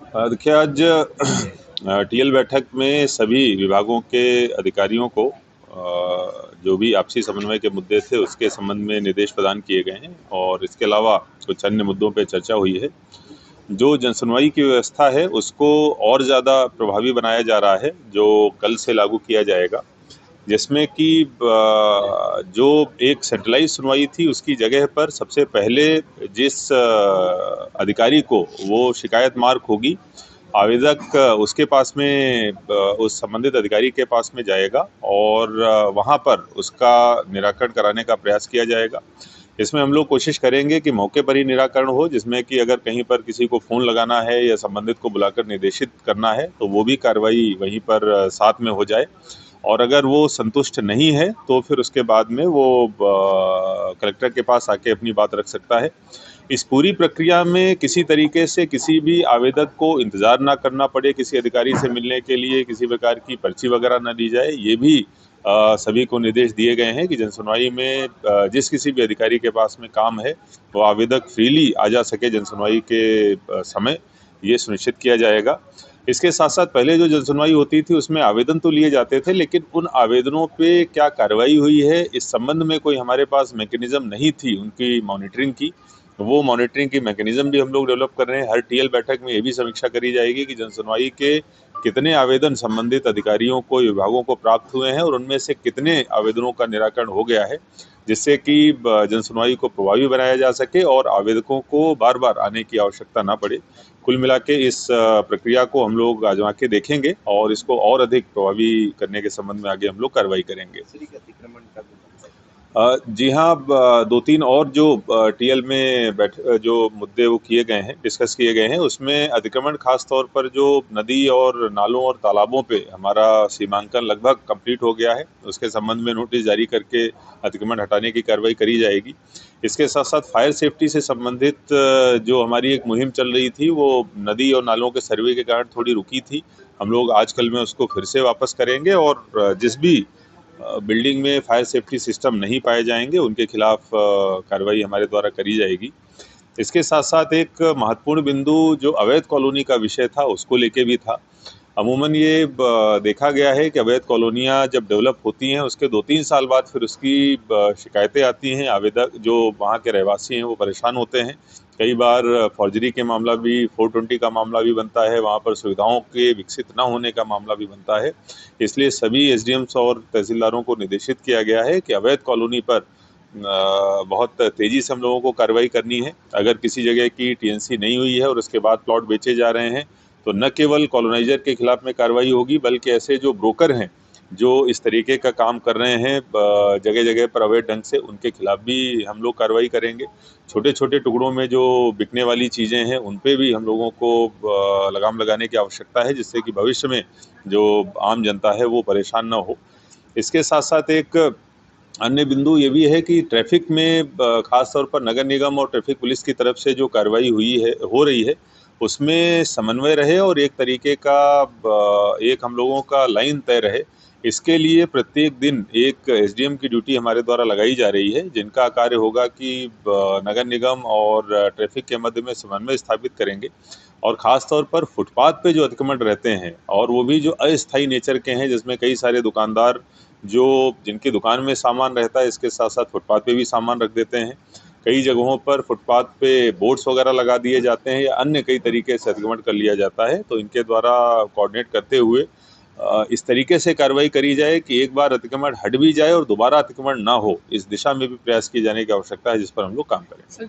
देखिए आज टीएल बैठक में सभी विभागों के अधिकारियों को जो भी आपसी समन्वय के मुद्दे थे उसके संबंध में निर्देश प्रदान किए गए हैं और इसके अलावा कुछ अन्य मुद्दों पर चर्चा हुई है। जो जनसुनवाई की व्यवस्था है उसको और ज़्यादा प्रभावी बनाया जा रहा है, जो कल से लागू किया जाएगा, जिसमें कि जो एक सेंट्रलाइज सुनवाई थी उसकी जगह पर सबसे पहले जिस अधिकारी को वो शिकायत मार्क होगी, आवेदक उसके पास में उस संबंधित अधिकारी के पास में जाएगा और वहाँ पर उसका निराकरण कराने का प्रयास किया जाएगा। इसमें हम लोग कोशिश करेंगे कि मौके पर ही निराकरण हो, जिसमें कि अगर कहीं पर किसी को फ़ोन लगाना है या संबंधित को बुलाकर निर्देशित करना है तो वो भी कार्रवाई वहीं पर साथ में हो जाए और अगर वो संतुष्ट नहीं है तो फिर उसके बाद में वो कलेक्टर के पास आके अपनी बात रख सकता है। इस पूरी प्रक्रिया में किसी तरीके से किसी भी आवेदक को इंतज़ार ना करना पड़े, किसी अधिकारी से मिलने के लिए किसी प्रकार की पर्ची वगैरह ना ली जाए, ये भी सभी को निर्देश दिए गए हैं कि जनसुनवाई में जिस किसी भी अधिकारी के पास में काम है वो आवेदक फ्रीली आ जा सके जनसुनवाई के समय, ये सुनिश्चित किया जाएगा। इसके साथ साथ पहले जो जनसुनवाई होती थी उसमें आवेदन तो लिए जाते थे, लेकिन उन आवेदनों पे क्या कार्रवाई हुई है इस संबंध में कोई हमारे पास मैकेनिज्म नहीं थी उनकी मॉनिटरिंग की। वो मॉनिटरिंग की मैकेनिज्म भी हम लोग डेवलप कर रहे हैं। हर टीएल बैठक में ये भी समीक्षा करी जाएगी कि जनसुनवाई के कितने आवेदन संबंधित अधिकारियों को, विभागों को प्राप्त हुए हैं और उनमें से कितने आवेदनों का निराकरण हो गया है, जिससे कि जनसुनवाई को प्रभावी बनाया जा सके और आवेदकों को बार बार आने की आवश्यकता ना पड़े। कुल मिला के इस प्रक्रिया को हम लोग आजमा के देखेंगे और इसको और अधिक प्रभावी करने के संबंध में आगे हम लोग कार्रवाई करेंगे। जी हाँ, 2-3 और जो टीएल में जो मुद्दे वो किए गए हैं, डिस्कस किए गए हैं, उसमें अतिक्रमण खास तौर पर जो नदी और नालों और तालाबों पे हमारा सीमांकन लगभग कंप्लीट हो गया है। उसके संबंध में नोटिस जारी करके अतिक्रमण हटाने की कार्रवाई करी जाएगी। इसके साथ-साथ फायर सेफ्टी से संबंधित जो हमारी एक मुहिम चल रही थी, वो नदी और नालों के सर्वे के कारण थोड़ी रुकी थी। हम लोग आजकल में उसको फिर से वापस करेंगे और जिस भी बिल्डिंग में फायर सेफ्टी सिस्टम नहीं पाए जाएंगे उनके खिलाफ कार्रवाई हमारे द्वारा करी जाएगी। इसके साथ साथ एक महत्वपूर्ण बिंदु जो अवैध कॉलोनी का विषय था उसको लेके भी था। अमूमन ये देखा गया है कि अवैध कॉलोनियाँ जब डेवलप होती हैं उसके 2-3 साल बाद फिर उसकी शिकायतें आती हैं। आवेदक जो वहाँ के रहवासी हैं वो परेशान होते हैं। कई बार फॉर्जरी के मामला भी, 420 का मामला भी बनता है, वहाँ पर सुविधाओं के विकसित ना होने का मामला भी बनता है। इसलिए सभी एसडीएम्स और तहसीलदारों को निर्देशित किया गया है कि अवैध कॉलोनी पर बहुत तेज़ी से हम लोगों को कार्रवाई करनी है। अगर किसी जगह की टीएनसी नहीं हुई है और उसके बाद प्लॉट बेचे जा रहे हैं तो न केवल कॉलोनाइजर के खिलाफ में कार्रवाई होगी, बल्कि ऐसे जो ब्रोकर हैं जो इस तरीके का काम कर रहे हैं जगह जगह पर अवैध ढंग से, उनके खिलाफ भी हम लोग कार्रवाई करेंगे। छोटे छोटे टुकड़ों में जो बिकने वाली चीज़ें हैं उन पे भी हम लोगों को लगाम लगाने की आवश्यकता है, जिससे कि भविष्य में जो आम जनता है वो परेशान ना हो। इसके साथ साथ एक अन्य बिंदु ये भी है कि ट्रैफिक में खास तौर पर नगर निगम और ट्रैफिक पुलिस की तरफ से जो कार्रवाई हो रही है उसमें समन्वय रहे और एक तरीके का एक हम लोगों का लाइन तय रहे। इसके लिए प्रत्येक दिन एक एसडीएम की ड्यूटी हमारे द्वारा लगाई जा रही है, जिनका कार्य होगा कि नगर निगम और ट्रैफिक के मध्य में समन्वय स्थापित करेंगे और ख़ास तौर पर फुटपाथ पे जो अतिक्रमण रहते हैं और वो भी जो अस्थायी नेचर के हैं, जिसमें कई सारे दुकानदार जो जिनकी दुकान में सामान रहता है इसके साथ साथ फुटपाथ पे भी सामान रख देते हैं। कई जगहों पर फुटपाथ पे बोर्ड्स वगैरह लगा दिए जाते हैं या अन्य कई तरीके से अतिक्रमण कर लिया जाता है, तो इनके द्वारा कोऑर्डिनेट करते हुए इस तरीके से कार्रवाई करी जाए कि एक बार अतिक्रमण हट भी जाए और दोबारा अतिक्रमण ना हो, इस दिशा में भी प्रयास किए जाने की आवश्यकता है, जिस पर हम लोग काम करें।